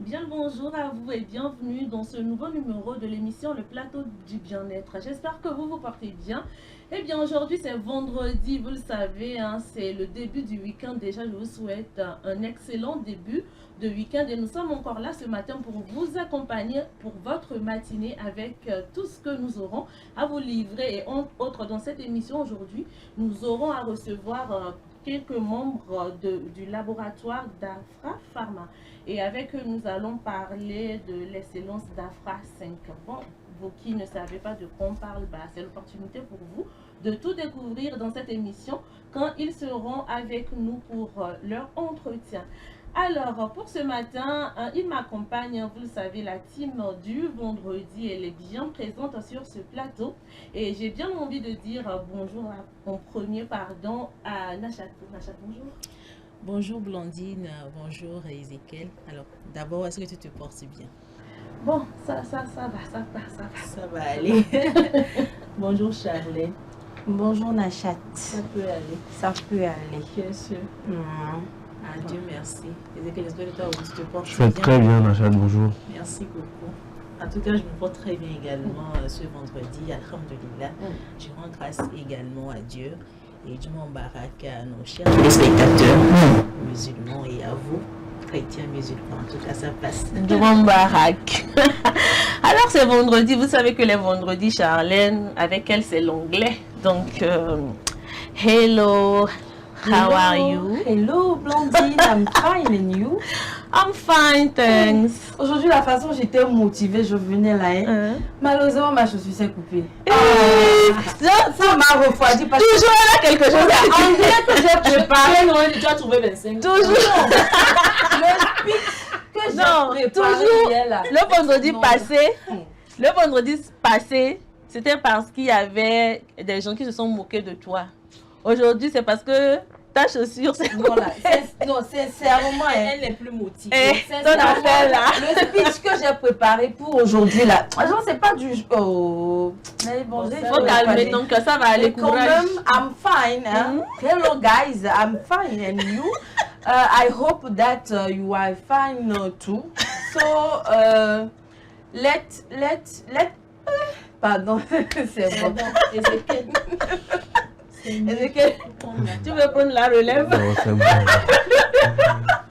Bien le bonjour à vous et bienvenue dans ce nouveau numéro de l'émission Le Plateau du Bien-être. J'espère que vous vous portez bien. Eh bien aujourd'hui c'est vendredi, vous le savez, hein, c'est le début du week-end. Déjà je vous souhaite un excellent début de week-end et nous sommes encore là ce matin pour vous accompagner pour votre matinée avec tout ce que nous aurons à vous livrer. Et entre autres dans cette émission aujourd'hui, nous aurons à recevoir quelques membres du laboratoire d'Afra Pharma. Et avec eux, nous allons parler de l'excellence d'Afra 5. Bon, vous qui ne savez pas de quoi on parle, bah, c'est l'opportunité pour vous de tout découvrir dans cette émission quand ils seront avec nous pour leur entretien. Alors, pour ce matin, il m'accompagne, vous le savez, la team du vendredi, elle est bien présente sur ce plateau. Et j'ai bien envie de dire bonjour en premier, pardon, à Nachat. Nachat, bonjour. Bonjour Blandine, bonjour Ezekiel. Alors, d'abord, est-ce que tu te portes bien? Bon, ça va. Ça va aller. Bonjour Charlotte. Bonjour Nachat. Ça peut aller. Ça peut aller. Bien sûr. Ah, Dieu merci. Ezekiel, est-ce que toi tu te portes Je bien? fais très bien, Nachat, bonjour. Merci beaucoup. En tout cas, je me porte très bien également ce vendredi. Alhamdulillah. Je rends grâce également à Dieu. Et du Barak à nos chers téléspectateurs musulmans et à vous, chrétiens musulmans. En tout cas, ça passe. Du Barak. Alors, c'est vendredi. Vous savez que les vendredis, Charlène, avec elle, c'est l'anglais. Donc, hello, how are you? Hello, Blondine, I'm fine and you? I'm fine, thanks. Aujourd'hui, la façon dont j'étais motivée, je venais là. Malheureusement, ma chaussure s'est coupée. Ça m'a refroidi. Parce toujours là quelque chose à en vrai que j'ai préparé. Tu as trouvé 25. Toujours. Le speech que j'ai préparé toujours. hier, là. Le vendredi passé, c'était parce qu'il y avait des gens qui se sont moqués de toi. Aujourd'hui, c'est parce que ta chaussure, c'est... Non, sincèrement, Elle n'est plus motivée. Ton affaire là. Le speech que j'ai préparé pour aujourd'hui là, genre c'est pas du... Mais bon, Il faut calmer ton cœur, ça va aller, quand courage. même, I'm fine. Hello guys, I'm fine and you? I hope that you are fine too. So, pardon, c'est bon. Ezekiel, tu veux prendre la relève? Non, c'est bon.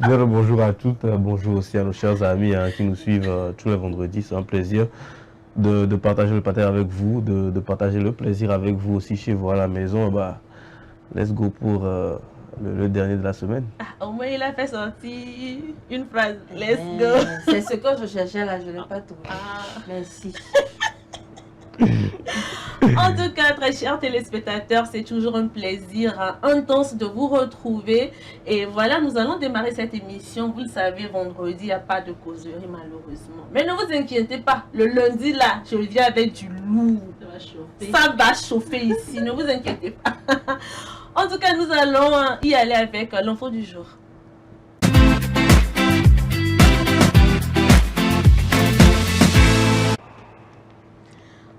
Bien, bonjour à toutes, bonjour aussi à nos chers amis qui nous suivent tous les vendredis. C'est un plaisir de partager le partage avec vous, de partager le plaisir avec vous aussi chez vous à la maison. Bah, let's go pour le dernier de la semaine. Ah, au moins, il a fait sortir une phrase. Let's go. C'est ce que je cherchais là, je ne l'ai pas trouvé. Merci. En tout cas, très chers téléspectateurs, c'est toujours un plaisir intense de vous retrouver. Et voilà, nous allons démarrer cette émission. Vous le savez, vendredi, il n'y a pas de causerie malheureusement. Mais ne vous inquiétez pas, le lundi là, je viens avec du lourd. Ça va chauffer ici, ne vous inquiétez pas. En tout cas, nous allons y aller avec l'info du jour.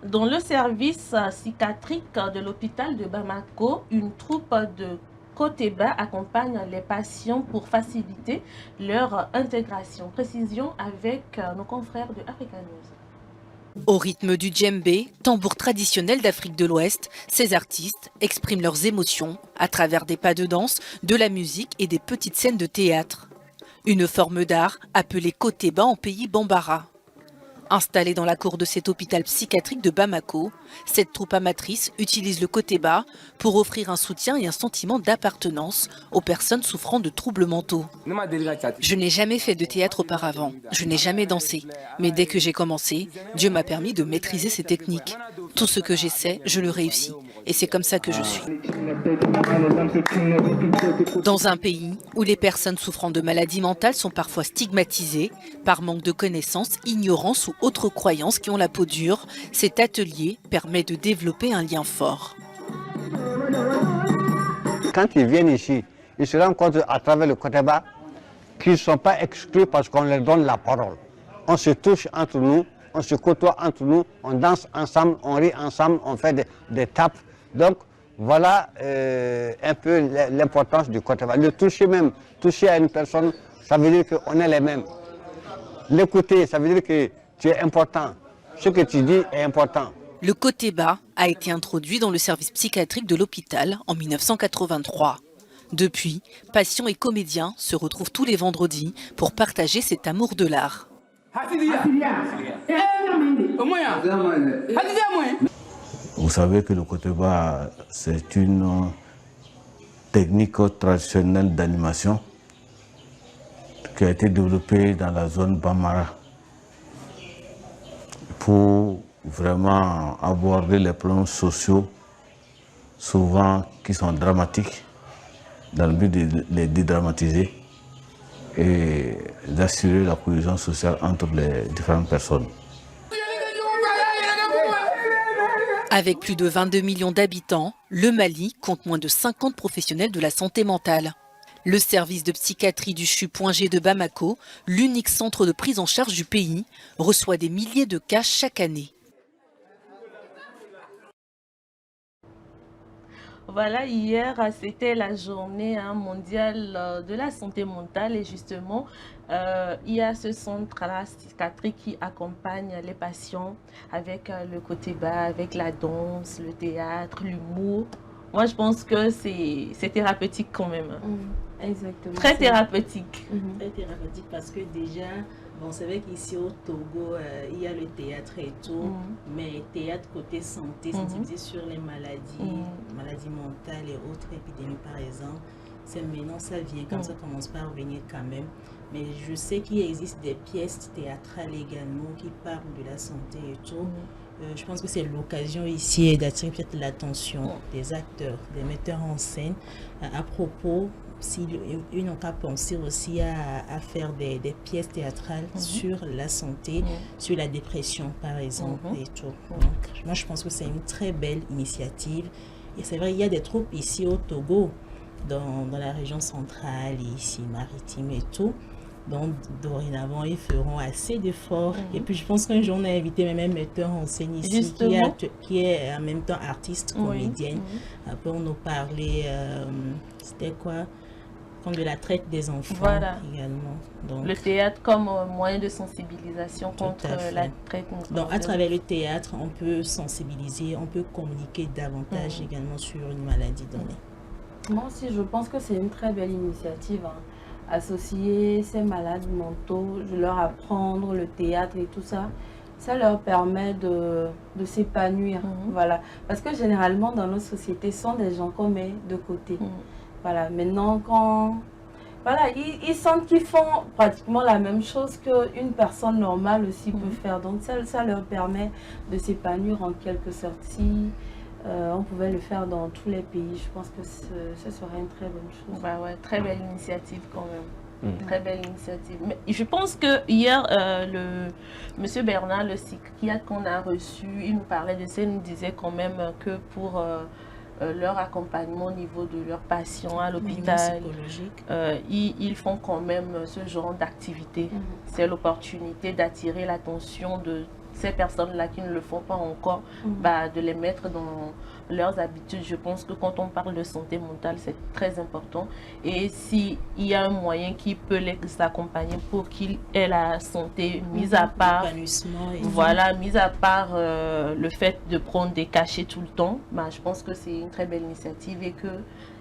Dans le service psychiatrique de l'hôpital de Bamako, une troupe de Koteba accompagne les patients pour faciliter leur intégration. Précision avec nos confrères de Africa News. Au rythme du djembé, tambour traditionnel d'Afrique de l'Ouest, ces artistes expriment leurs émotions à travers des pas de danse, de la musique et des petites scènes de théâtre. Une forme d'art appelée Koteba en pays Bambara. Installée dans la cour de cet hôpital psychiatrique de Bamako, cette troupe amatrice utilise le Koteba pour offrir un soutien et un sentiment d'appartenance aux personnes souffrant de troubles mentaux. Je n'ai jamais fait de théâtre auparavant, je n'ai jamais dansé, mais dès que j'ai commencé, Dieu m'a permis de maîtriser ces techniques. Tout ce que j'essaie, je le réussis, et c'est comme ça que je suis. Dans un pays où les personnes souffrant de maladies mentales sont parfois stigmatisées par manque de connaissances, ignorance ou autres croyances qui ont la peau dure, cet atelier permet de développer un lien fort. Quand ils viennent ici, ils se rendent compte à travers le Koteba qu'ils ne sont pas exclus parce qu'on leur donne la parole. On se touche entre nous, on se côtoie entre nous, on danse ensemble, on rit ensemble, on fait des tapes. Donc voilà un peu l'importance du Koteba. Le toucher même, toucher à une personne, ça veut dire qu'on est les mêmes. L'écouter, ça veut dire que tu es important. Ce que tu dis est important. Le côté bas a été introduit dans le service psychiatrique de l'hôpital en 1983. Depuis, patients et comédiens se retrouvent tous les vendredis pour partager cet amour de l'art. Vous savez que le côté bas, c'est une technique traditionnelle d'animation qui a été développée dans la zone Bamara pour vraiment aborder les problèmes sociaux, souvent qui sont dramatiques, dans le but de les dédramatiser et d'assurer la cohésion sociale entre les différentes personnes. Avec plus de 22 millions d'habitants, le Mali compte moins de 50 professionnels de la santé mentale. Le service de psychiatrie du CHU.G de Bamako, l'unique centre de prise en charge du pays, reçoit des milliers de cas chaque année. Voilà, hier, c'était la journée mondiale de la santé mentale et justement, il y a ce centre-là psychiatrique qui accompagne les patients avec le côté bas, avec la danse, le théâtre, l'humour. Moi, je pense que c'est thérapeutique quand même. Exactement. Très thérapeutique. Très thérapeutique parce que déjà, bon, c'est vrai qu'ici au Togo, il y a le théâtre et tout, mais théâtre côté santé, sensibilisé sur les maladies, maladies mentales et autres épidémies par exemple. C'est maintenant ça vient, quand ça commence par revenir quand même. Mais je sais qu'il existe des pièces théâtrales également qui parlent de la santé et tout. Je pense que c'est l'occasion ici d'attirer peut-être l'attention des acteurs, des metteurs en scène à propos, s'ils n'ont qu'à penser aussi à faire des pièces théâtrales sur la santé, sur la dépression par exemple et tout. Donc, moi je pense que c'est une très belle initiative. Et c'est vrai, il y a des troupes ici au Togo, dans la région centrale, ici maritime et tout. Donc, dorénavant, ils feront assez d'efforts. Et puis, je pense qu'un jour, on a invité même un metteur en scène ici, qui est en même temps artiste, comédienne. Pour nous parler, c'était quoi? Comme de la traite des enfants également. Donc, le théâtre comme moyen de sensibilisation contre la traite. Donc, à travers le théâtre, on peut sensibiliser, on peut communiquer davantage également sur une maladie donnée. Moi aussi, je pense que c'est une très belle initiative. Associer ces malades mentaux, leur apprendre le théâtre et tout ça, ça leur permet de s'épanouir. Voilà. Parce que généralement, dans notre société, ce sont des gens qu'on met de côté. Voilà. Maintenant, quand... Voilà, ils sentent qu'ils font pratiquement la même chose qu'une personne normale aussi peut faire. Donc, ça leur permet de s'épanouir en quelque sorte. Si on pouvait le faire dans tous les pays, je pense que ce serait une très bonne chose. Bah ouais, très belle initiative quand même. Très belle initiative. Mais je pense que hier, monsieur Bernard, le psychiatre qu'on a reçu, il nous parlait de ça, il nous disait quand même que pour leur accompagnement au niveau de leurs patients à l'hôpital, ils font quand même ce genre d'activité. C'est l'opportunité d'attirer l'attention de ces personnes-là qui ne le font pas encore, de les mettre dans leurs habitudes. Je pense que quand on parle de santé mentale, c'est très important. Et s'il y a un moyen qui peut les accompagner pour qu'ils aient la santé, mis à part, voilà, mis à part le fait de prendre des cachets tout le temps, je pense que c'est une très belle initiative et que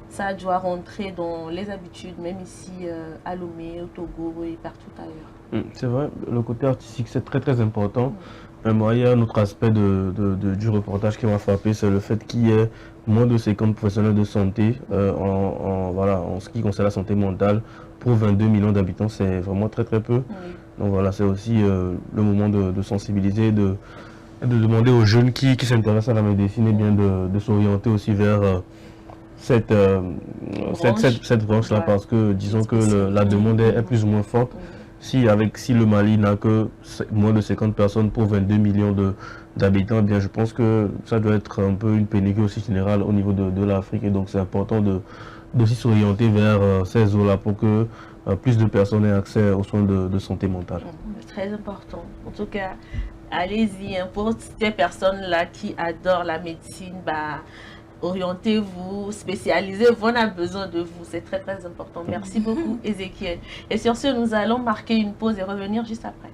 ça doit rentrer dans les habitudes, même ici à Lomé, au Togo et partout ailleurs. C'est vrai, le côté artistique c'est très très important. Moi, il y a un autre aspect du reportage qui m'a frappé, c'est le fait qu'il y ait moins de 50 professionnels de santé en ce qui concerne la santé mentale. Pour 22 millions d'habitants, c'est vraiment très très peu. Donc voilà, c'est aussi le moment de sensibiliser, de demander aux jeunes qui s'intéressent à la médecine et bien de s'orienter aussi vers cette branche-là, parce que disons que la demande est plus ou moins forte. Si le Mali n'a que moins de 50 personnes pour 22 millions d'habitants, bien je pense que ça doit être un peu une pénurie aussi générale au niveau de l'Afrique. Et donc c'est important d'aussi s'orienter vers ces eaux-là pour que plus de personnes aient accès aux soins de santé mentale. Très important. En tout cas, allez-y, pour ces personnes-là qui adorent la médecine, orientez-vous, spécialisez-vous, on a besoin de vous, c'est très très important. Merci beaucoup Ézéchiel. Et sur ce, nous allons marquer une pause et revenir juste après.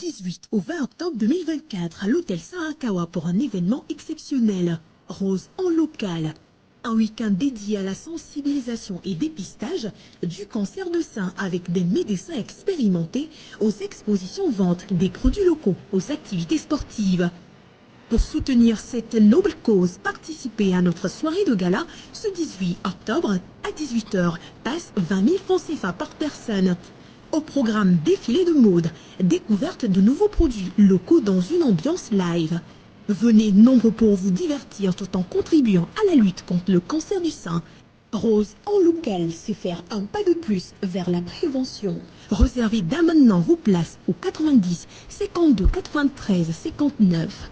18 au 20 octobre 2024 à l'hôtel Sarakawa pour un événement exceptionnel. Rose en local. Un week-end dédié à la sensibilisation et dépistage du cancer de sein avec des médecins expérimentés, aux expositions vente des produits locaux, aux activités sportives. Pour soutenir cette noble cause, participez à notre soirée de gala ce 18 octobre à 18 h. Passe 20 000 francs CFA par personne. Au programme défilé de mode, découverte de nouveaux produits locaux dans une ambiance live. Venez nombreux pour vous divertir tout en contribuant à la lutte contre le cancer du sein. Rose en local, c'est faire un pas de plus vers la prévention. Réservez dès maintenant vos places au 90 52 93 59.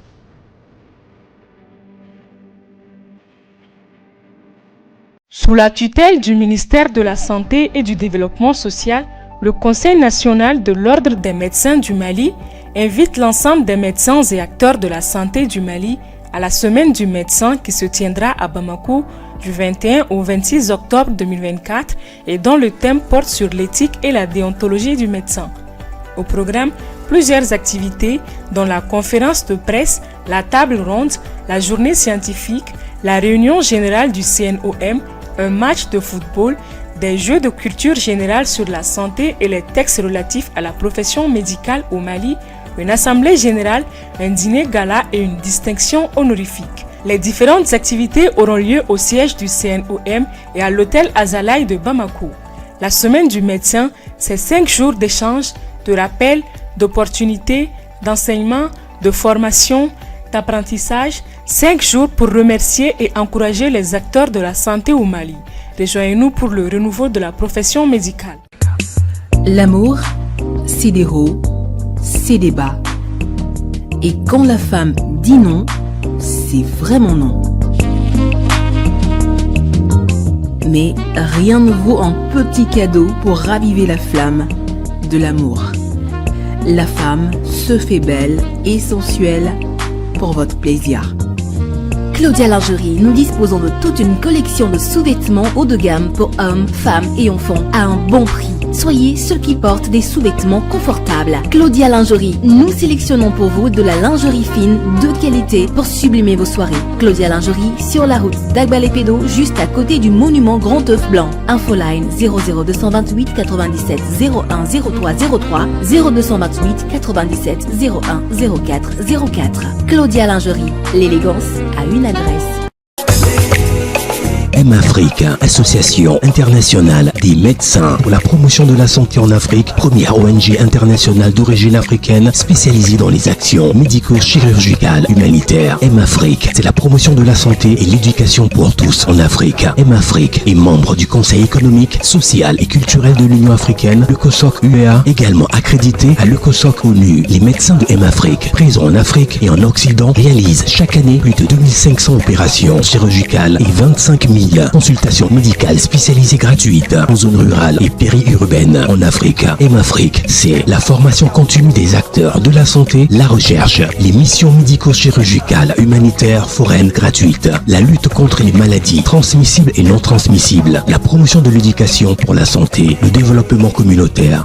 Sous la tutelle du ministère de la Santé et du Développement social, le Conseil national de l'Ordre des médecins du Mali invite l'ensemble des médecins et acteurs de la santé du Mali à la Semaine du médecin qui se tiendra à Bamako du 21 au 26 octobre 2024 et dont le thème porte sur l'éthique et la déontologie du médecin. Au programme, plusieurs activités dont la conférence de presse, la table ronde, la journée scientifique, la réunion générale du CNOM, un match de football, des jeux de culture générale sur la santé et les textes relatifs à la profession médicale au Mali, une assemblée générale, un dîner gala et une distinction honorifique. Les différentes activités auront lieu au siège du CNOM et à l'hôtel Azalaï de Bamako. La semaine du médecin, c'est 5 jours d'échange, de rappel, d'opportunités, d'enseignement, de formation, d'apprentissage, 5 jours pour remercier et encourager les acteurs de la santé au Mali. Rejoignez-nous pour le renouveau de la profession médicale. L'amour, c'est des hauts, c'est des bas. Et quand la femme dit non, c'est vraiment non. Mais rien ne vaut un petit cadeau pour raviver la flamme de l'amour. La femme se fait belle et sensuelle pour votre plaisir. Claudia Lingerie, nous disposons de toute une collection de sous-vêtements haut de gamme pour hommes, femmes et enfants à un bon prix. Soyez ceux qui portent des sous-vêtements confortables. Claudia Lingerie, nous sélectionnons pour vous de la lingerie fine de qualité pour sublimer vos soirées. Claudia Lingerie, sur la route d'Agbalépédo, juste à côté du monument Grand œuf blanc. Infoline 00228 97 01 03 03 0228 97 01 04 04. Claudia Lingerie, l'élégance à une adresse. M-Afrique, Association internationale des médecins pour la promotion de la santé en Afrique, première ONG internationale d'origine africaine spécialisée dans les actions médico-chirurgicales humanitaires. M-Afrique, c'est la promotion de la santé et l'éducation pour tous en Afrique. M-Afrique est membre du Conseil économique, social et culturel de l'Union africaine, le COSOC UEA, également accrédité à le COSOC ONU. Les médecins de M-Afrique, présents en Afrique et en Occident, réalisent chaque année plus de 2500 opérations chirurgicales et 25 000 consultations médicales spécialisées gratuites en zone rurale et périurbaine en Afrique. M-Afrique, c'est la formation continue des acteurs de la santé, la recherche, les missions médico-chirurgicales humanitaires foraines gratuites, la lutte contre les maladies transmissibles et non transmissibles, la promotion de l'éducation pour la santé, le développement communautaire.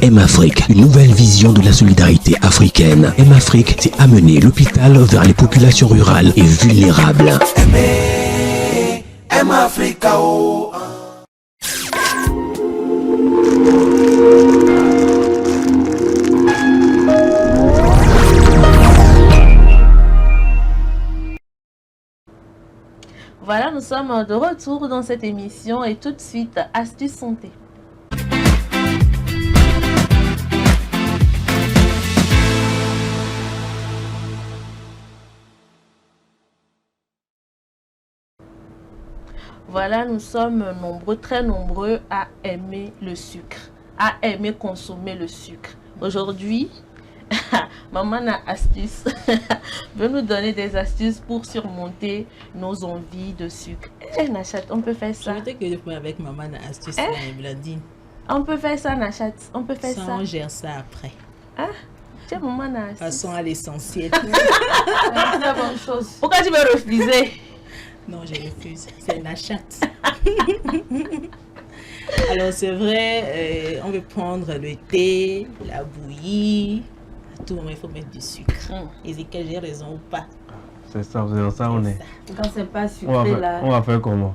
M-Afrique, une nouvelle vision de la solidarité africaine. M-Afrique, c'est amener l'hôpital vers les populations rurales et vulnérables. M-Africa. Voilà, nous sommes de retour dans cette émission et tout de suite, Astuce Santé. Voilà, nous sommes nombreux, très nombreux à aimer le sucre, à aimer consommer le sucre. Aujourd'hui, Maman a astuce, veut nous donner des astuces pour surmonter nos envies de sucre. Nachat, on peut faire ça. Je vais que je fais avec Maman a astuce, Blandine. On peut faire ça, Nachat, on peut faire ça. On gère ça après. Hein? Tiens, Maman a astuce. Passons à l'essentiel. C'est la bonne chose. Pourquoi tu veux refuser? Non, je refuse. C'est Nachat. Alors c'est vrai, on veut prendre le thé, la bouillie, à tout moment il faut mettre du sucre. Ezekiel, j'ai raison ou pas? C'est ça, c'est dans ça on est. Quand c'est pas sucré là. On va faire comment?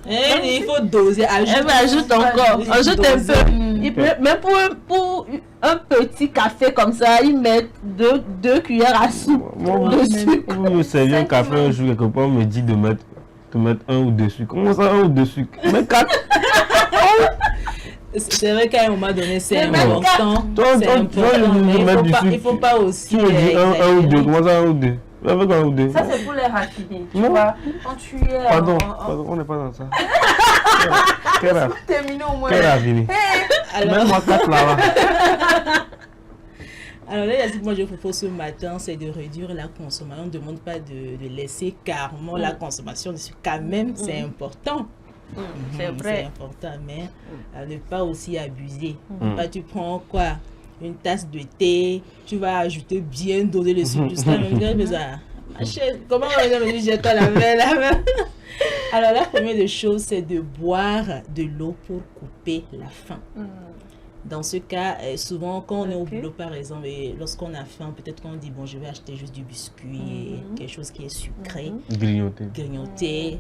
Il faut doser, ajoute encore, ajoute un peu. Même pour un petit café comme ça, ils mettent deux cuillères à soupe. Moi, on me servir un café un jour quelque part, on me dit de mettre 1 ou 2 sucres. Comment ça, 1 ou 2 sucres? Mais 4. C'est vrai qu'à un moment donné, c'est important. Il faut pas aussi. Tu me dis 1 ou 2, comment ça 1 ou 2? Avec 1 ou 2. Ça c'est pour les raffiner. Tu vois, quand tu es. Pardon, on n'est pas dans ça. Terminé au moins. Quel raffiné? Même moi 4 là-bas. Alors là, ce que moi je propose ce matin, c'est de réduire la consommation. On ne demande pas de laisser carrément la consommation de sucre. Quand même, c'est important. C'est vrai. C'est important, mais ne pas aussi abuser. Pas tu prends quoi? Une tasse de thé, tu vas ajouter bien doser le sucre jusqu'à même ça. Comment on va me dire jette-toi la main. Alors la première des choses, c'est de boire de l'eau pour couper la faim. Dans ce cas, souvent quand on est au boulot par exemple, et lorsqu'on a faim, peut-être qu'on dit bon je vais acheter juste du biscuit, quelque chose qui est sucré, grignoter.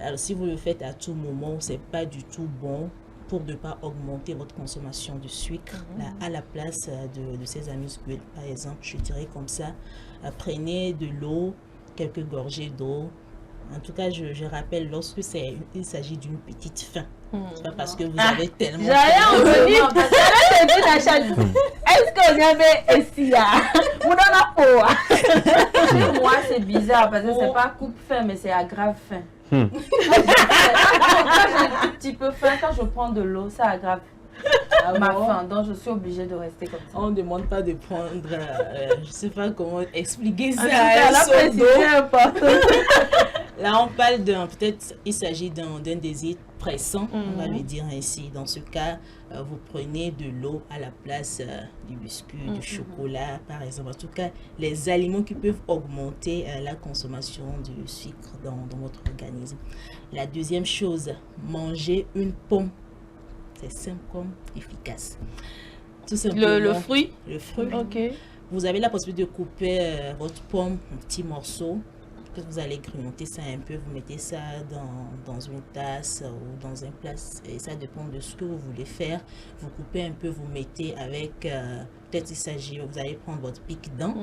Alors si vous le faites à tout moment, c'est pas du tout bon pour ne pas augmenter votre consommation de sucre. Là, à la place de ces amuse-gueules par exemple, je dirais comme ça, prenez de l'eau, quelques gorgées d'eau. En tout cas, je rappelle, lorsque il s'agit d'une petite faim, c'est pas parce que vous avez tellement... Est-ce qu'on y avait ici là? Moi, c'est bizarre parce que c'est pas coupe-faim, mais c'est aggrave faim. Quand j'ai un petit peu faim, quand je prends de l'eau, ça aggrave ma faim. Donc, je suis obligée de rester comme ça. On ne demande pas de prendre, je sais pas comment expliquer ça. Là, on parle peut-être, il s'agit d'un désir pressant, on va le dire ainsi. Dans ce cas, vous prenez de l'eau à la place du biscuit, du chocolat, par exemple. En tout cas, les aliments qui peuvent augmenter la consommation du sucre dans votre organisme. La deuxième chose, manger une pomme. C'est simple comme efficace. Tout simplement. Le fruit? Le fruit. Ok. Vous avez la possibilité de couper votre pomme en petits morceaux. Que vous allez grignoter ça un peu, vous mettez ça dans une tasse ou dans un plat, et ça dépend de ce que vous voulez faire. Vous coupez un peu, vous mettez avec, peut-être il s'agit, vous allez prendre votre pique-dent,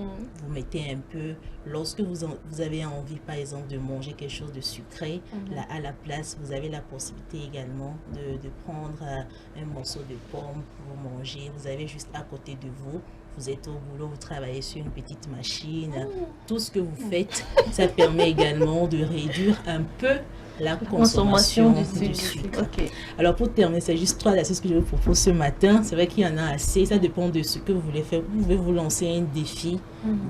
vous mettez un peu, lorsque vous avez envie par exemple de manger quelque chose de sucré, là à la place, vous avez la possibilité également de prendre un morceau de pomme pour manger, vous avez juste à côté de vous. Vous êtes au boulot, vous travaillez sur une petite machine, tout ce que vous faites, ça permet également de réduire un peu la consommation du sucre. Okay. Alors pour terminer, c'est juste 3 astuces que je vous propose ce matin. C'est vrai qu'il y en a assez, ça dépend de ce que vous voulez faire. Vous pouvez vous lancer un défi,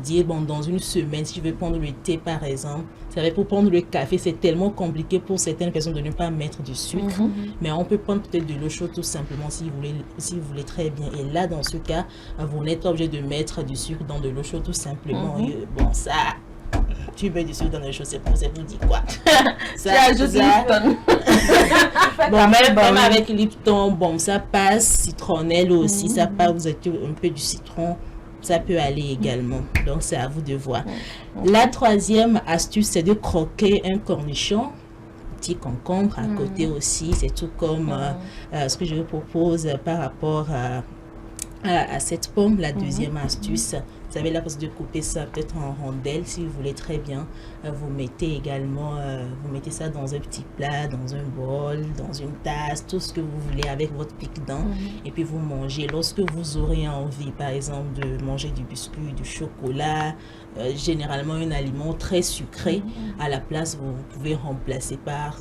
dire bon, dans une semaine, si je veux prendre le thé par exemple, c'est vrai pour prendre le café, c'est tellement compliqué pour certaines personnes de ne pas mettre du sucre, mais on peut prendre peut-être de l'eau chaude tout simplement si vous voulez très bien. Et là, dans ce cas, vous n'êtes pas obligé de mettre du sucre dans de l'eau chaude tout simplement. Et, bon, ça... Tu mets du sucre dans les choses, c'est pour dire quoi? Ça ajoute Lipton. Bon, même avec Lipton, bon, ça passe. Citronnelle aussi, ça passe. Vous avez un peu du citron, ça peut aller également. Donc, c'est à vous de voir. La troisième astuce, c'est de croquer un cornichon. Petit concombre à côté aussi. C'est tout comme ce que je vous propose par rapport à cette pomme. La deuxième astuce, vous avez la possibilité de couper ça peut-être en rondelles si vous voulez très bien. Vous mettez également, vous mettez ça dans un petit plat, dans un bol, dans une tasse, tout ce que vous voulez avec votre pique-dent. Et puis vous mangez. Lorsque vous aurez envie, par exemple, de manger du biscuit, du chocolat, généralement un aliment très sucré, à la place, vous pouvez remplacer par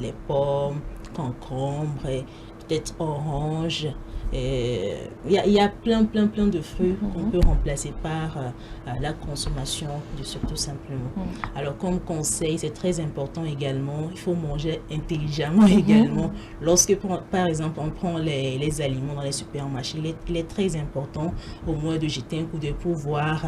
les pommes, concombres, peut-être orange. Il y a plein de fruits qu'on peut remplacer par la consommation de sucre tout simplement. Alors comme conseil, c'est très important également, il faut manger intelligemment également. Lorsque par exemple on prend les aliments dans les supermarchés, il est très important au moins de jeter un coup d'œil pour voir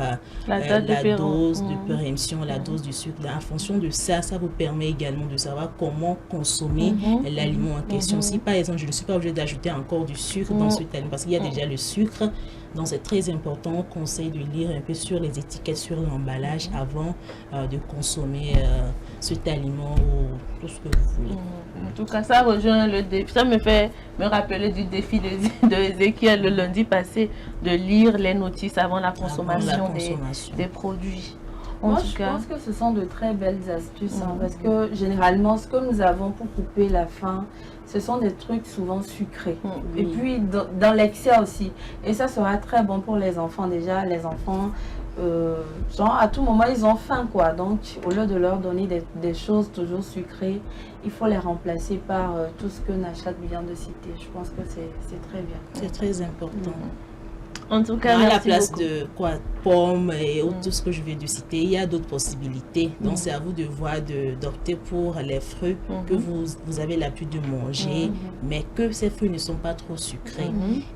la dose de péremption, la dose du sucre. En fonction de ça, ça vous permet également de savoir comment consommer l'aliment en question. Si par exemple je ne suis pas obligé d'ajouter encore du sucre dans cet aliment parce qu'il y a déjà le sucre, donc c'est très important. On conseille de lire un peu sur les étiquettes, sur l'emballage avant de consommer cet aliment ou tout ce que vous voulez. En tout cas, ça rejoint le défi. Ça me fait me rappeler du défi de Ézéchiel le lundi passé, de lire les notices avant la consommation, des produits. Moi, je pense que ce sont de très belles astuces parce que généralement, ce que nous avons pour couper la faim, ce sont des trucs souvent sucrés. Et puis, dans l'excès aussi. Et ça sera très bon pour les enfants. Déjà, les enfants, genre, à tout moment, ils ont faim, quoi. Donc, au lieu de leur donner des choses toujours sucrées, il faut les remplacer par tout ce que Nachat vient de citer. Je pense que c'est très bien. C'est très important. En tout cas, à la place de pommes et tout ce que je viens de citer, il y a d'autres possibilités. Donc c'est à vous de voir, d'opter pour les fruits que vous avez l'habitude de manger, mais que ces fruits ne sont pas trop sucrés.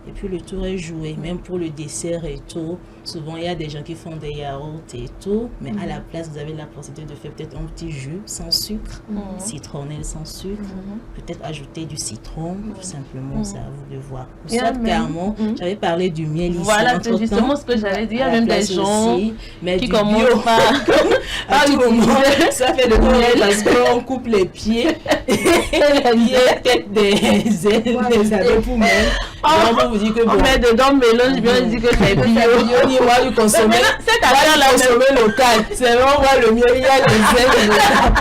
Et puis le tour est joué, même pour le dessert et tout. Souvent il y a des gens qui font des yaourts et tout, mais à la place vous avez la possibilité de faire peut-être un petit jus sans sucre, citronnelle sans sucre, peut-être ajouter du citron, tout simplement, c'est à vous de voir. Soit carrément, j'avais parlé du miel ici. Voilà, c'est justement ce que j'allais dire. Il y a même des gens qui commencent à tout moment. Ça fait le miel parce qu'on coupe les pieds et peut-être des ailes, des abeilles pour même. On vous dit que on met dedans mélange bien, on dit que c'est bio. On va du consommer. C'est consommer local. C'est vraiment le miel, il y a des ailes locales.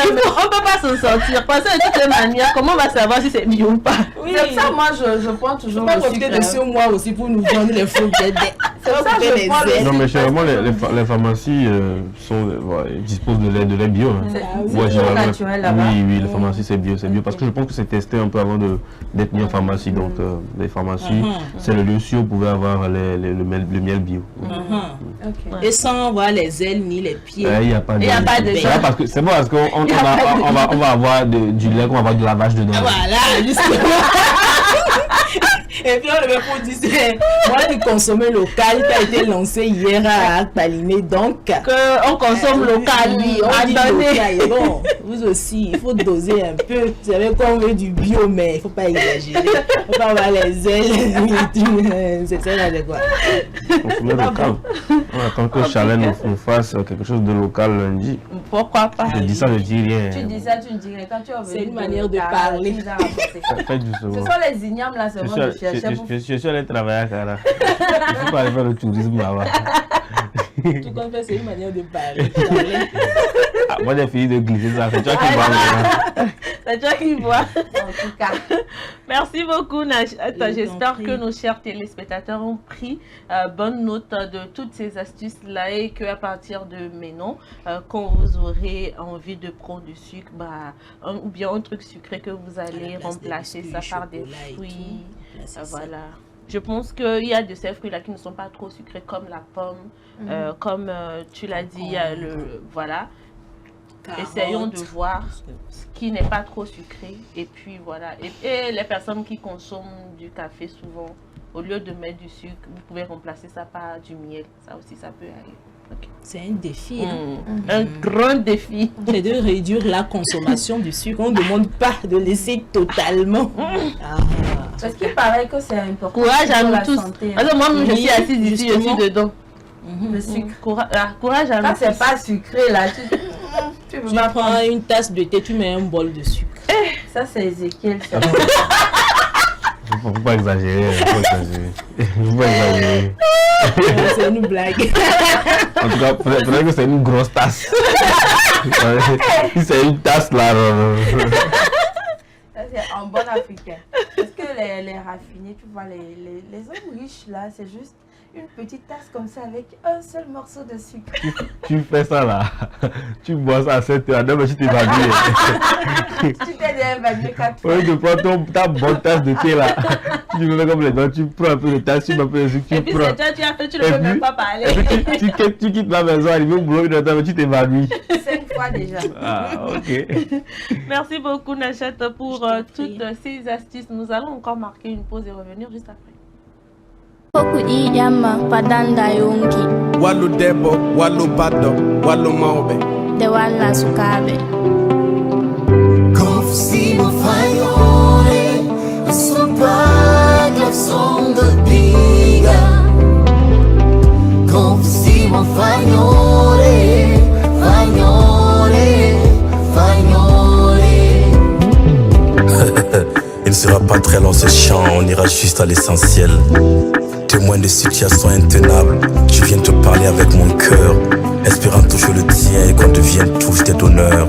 On ne peut pas s'en sortir. Parce que de toutes les manières, comment on va savoir si c'est bio ou pas? C'est ça, moi je prends toujours le sucre. De ce mois aussi pour nous vendre les fruits. Non, mais généralement, les pharmacies disposent de lait bio. Oui, les pharmacies, c'est bio. Parce que je pense que c'est testé un peu avant d'être mis en pharmacie. Donc, les pharmacies, c'est le lieu sûr où vous pouvez avoir le miel bio. Et sans voir les ailes ni les pieds. Il n'y a pas de... C'est bon, parce qu'on va avoir du lait, qu'on va avoir de la vache dedans. Voilà, justement. Et puis on le pour dire, moi du consommer local qui a été lancé hier à Akpalimé, donc on consomme local, oui, on dit local. Bon, vous aussi, il faut doser un peu. Vous savez qu'on veut du bio, mais il ne faut pas exagérer. Il ne faut pas avoir les ailes, c'est ça là quoi. Consommer local. On attend que Charlène nous fasse quelque chose de local lundi. Pourquoi pas? Je dis ça, je dis rien. Tu dis ça, tu ne dis rien. Quand tu es c'est une manière de parler. Ce sont les ignames là, c'est moi qui cherche. Je suis allé travailler à Cara. Je suis pas allé faire le tourisme là-bas. Tout comme fait, c'est une manière de parler. Moi, j'ai fini de glisser ça. C'est toi qui vois. C'est toi qui vois. En tout cas. Merci beaucoup, Nachat. J'espère que nos chers téléspectateurs ont pris bonne note de toutes ces astuces-là et qu'à partir de maintenant, quand vous aurez envie de prendre du sucre, ou bien un truc sucré que vous allez remplacer ça par des fruits. Voilà. Je pense qu'il y a de ces fruits-là qui ne sont pas trop sucrés, comme la pomme, comme tu l'as dit, voilà. Essayons de voir ce qui n'est pas trop sucré. Et puis voilà. Et les personnes qui consomment du café souvent, au lieu de mettre du sucre, vous pouvez remplacer ça par du miel. Ça aussi, ça peut aller. Okay. C'est un défi. Un grand défi. C'est de réduire la consommation du sucre. On ne demande pas de laisser totalement. Parce qu'il paraît que c'est important. Courage à nous tous. Santé, alors moi, je suis assise ici, je suis dedans. Le sucre. Courage à nous tous. C'est pas sucré là. Tu prends une tasse de thé, tu mets un bol de sucre. Ça, c'est Ézéchiel. Faut pas exagérer. Faut pas exagérer. C'est une blague. En tout cas, peut-être que c'est une grosse tasse. Si c'est une tasse là. Ça, c'est en bon africain. Parce que les raffinés, tu vois, les hommes riches là, c'est juste. une petite tasse comme ça avec un seul morceau de sucre. Tu fais ça là, tu bois ça à 7 heures, demain tu t'évalues. Tu t'es déjà évalué 4 fois. Oui, tu prends ta bonne tasse de thé là, tu me fais comme les dents, tu prends un peu de tasse, tu mets un peu de sucre, tu et puis prends. c'est toi, tu as fait, tu ne peux même pas parler. Et puis tu quittes la maison, arrivé au boulot, tu t'évalues. 5 fois déjà. Ah, ok. Merci beaucoup Nachette pour toutes ces astuces. Nous allons encore marquer une pause et revenir juste après. Walu debo, walu bado, walu maobe. De wala sukabe. Confie-moi fagnole, son pas son de biga. Confie-moi fagnole, fagnole, fagnole. Il ne sera pas très long ce chant, on ira juste à l'essentiel. Témoin de situations intenables, je viens te parler avec mon cœur, espérant toucher le tien et qu'on devienne tous des donneurs.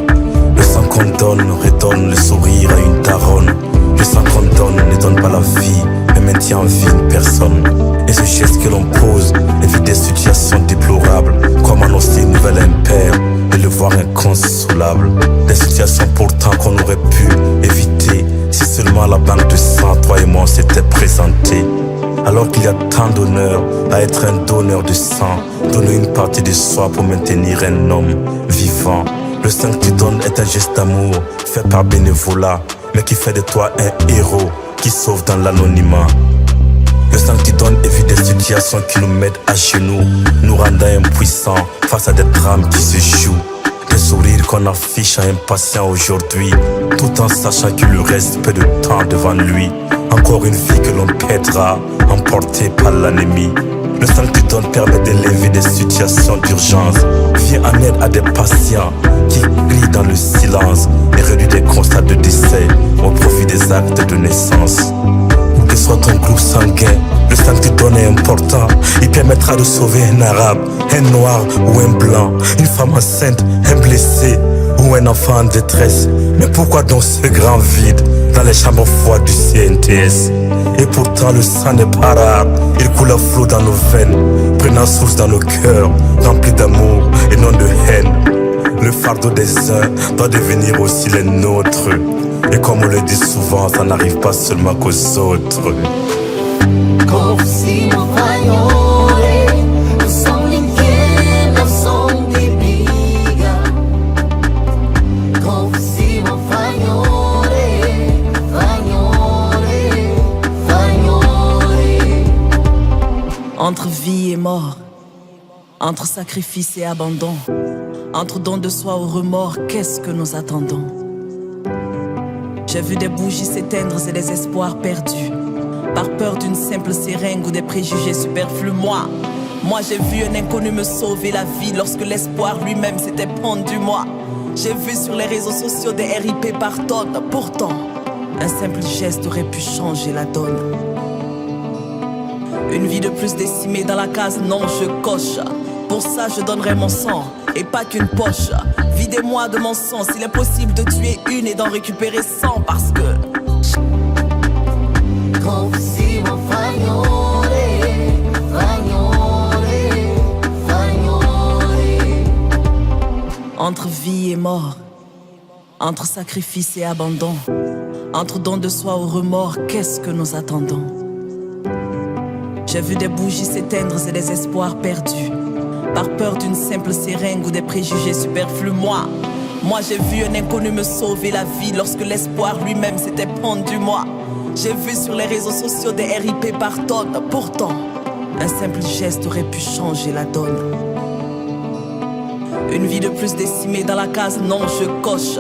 Le sang qu'on donne redonne le sourire à une daronne. Le sang qu'on donne ne donne pas la vie, mais maintient en vie une personne. Et ce geste que l'on pose évite des situations déplorables, comme annoncer une nouvelle impère et le voir inconsolable. Des situations pourtant qu'on aurait pu éviter si seulement la banque de sang, toi et moi, on s'était présenté. Alors qu'il y a tant d'honneur à être un donneur de sang, donner une partie de soi pour maintenir un homme vivant. Le sang que tu donnes est un geste d'amour fait par bénévolat, mais qui fait de toi un héros qui sauve dans l'anonymat. Le sang que tu donnes évite des situations qui nous mettent à genoux, nous rendant impuissants face à des drames qui se jouent. Des sourires qu'on affiche à impatient aujourd'hui, tout en sachant qu'il lui reste peu de temps devant lui. Encore une vie que l'on perdra, emportée par l'anémie. Le sang que tu donnes permet d'élever des situations d'urgence. Viens en aide à des patients qui crient dans le silence et réduit des constats de décès au profit des actes de naissance. Que soit ton groupe sanguin, le sang que tu donnes est important. Il permettra de sauver un arabe, un noir ou un blanc, une femme enceinte, un blessé ou un enfant en détresse. Mais pourquoi donc ce grand vide dans les chambres froides du CNTS? Et pourtant le sang n'est pas rare, il coule à flot dans nos veines, prenant source dans nos cœurs, remplis d'amour et non de haine. Le fardeau des uns doit devenir aussi les nôtres. Et comme on le dit souvent, ça n'arrive pas seulement qu'aux autres. Confie-moi fagnole, son linguine, son bibiga. Confie-moi fagnole, fagnole, fagnole. Entre vie et mort, entre sacrifice et abandon, entre don de soi au remords, qu'est-ce que nous attendons? J'ai vu des bougies s'éteindre et des espoirs perdus, par peur d'une simple seringue ou des préjugés superflus. Moi j'ai vu un inconnu me sauver la vie lorsque l'espoir lui-même s'était pendu. J'ai vu sur les réseaux sociaux des RIP par tonnes. Pourtant, un simple geste aurait pu changer la donne. Une vie de plus décimée dans la case, non je coche. Pour ça je donnerai mon sang et pas qu'une poche. Videz-moi de mon sang, s'il est possible de tuer une et d'en récupérer 100 parce que Confie-moi fagnole, fagnole, fagnole. entre vie et mort, entre sacrifice et abandon, entre don de soi au remords, qu'est-ce que nous attendons? J'ai vu des bougies s'éteindre et des espoirs perdus, par peur d'une simple seringue ou des préjugés superflus. Moi j'ai vu un inconnu me sauver la vie lorsque l'espoir lui-même s'était pendu. J'ai vu sur les réseaux sociaux des RIP par tonnes. Pourtant, un simple geste aurait pu changer la donne. Une vie de plus décimée dans la case, non je coche.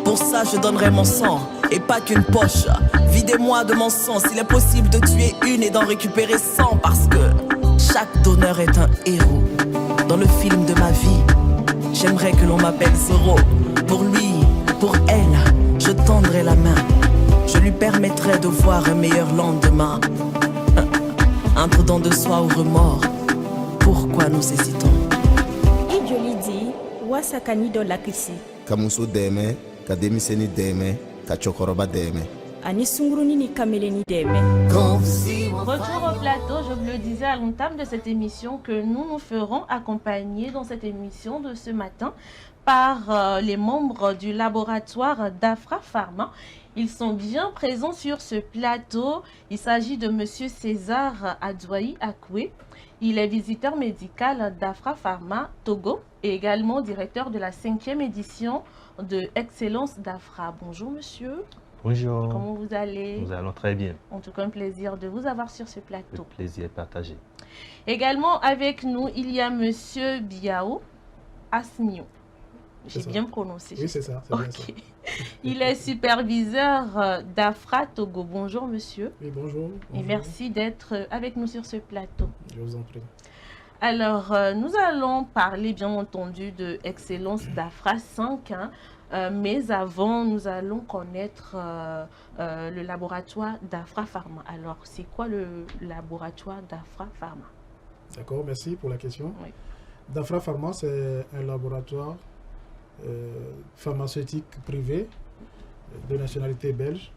Pour ça je donnerai mon sang et pas qu'une poche. Videz-moi de mon sang, s'il est possible de tuer une et d'en récupérer 100 parce que chaque donneur est un héros. Dans le film de ma vie, j'aimerais que l'on m'appelle Zoro. Pour lui, pour elle, je tendrai la main. Je lui permettrai de voir un meilleur lendemain. Entre don de soi au remords, pourquoi nous hésitons? Et je lui dis, Wasakani do lakisi. Kamuso deme, kademi seni deme, kachokoroba deme. ani sunguruni ni kameleni deme. Retour au plateau, je vous le disais à l'entame de cette émission que nous ferons accompagner dans cette émission de ce matin par les membres du laboratoire d'Afra Pharma. Ils sont bien présents sur ce plateau. Il s'agit de M. César Adouaï Akwe. Il est visiteur médical d'Afra Pharma Togo et également directeur de la 5e édition de Excellence d'Afra. Bonjour monsieur. Bonjour. Comment vous allez? Nous allons très bien. En tout cas, un plaisir de vous avoir sur ce plateau. Le plaisir est partagé. Également avec nous, il y a monsieur Biao Asmio. J'ai bien prononcé. Oui, c'est ça. Ok. Il est superviseur d'Afra Togo. Bonjour monsieur. Oui, bonjour. Et merci d'être avec nous sur ce plateau. Je vous en prie. Alors, nous allons parler bien entendu de Excellence d'Afra 5, mais avant, nous allons connaître le laboratoire d'Afra Pharma. Alors, c'est quoi le laboratoire d'Afra Pharma? D'accord, merci pour la question. Oui. d'Afra Pharma, c'est un laboratoire pharmaceutique privé de nationalité belge,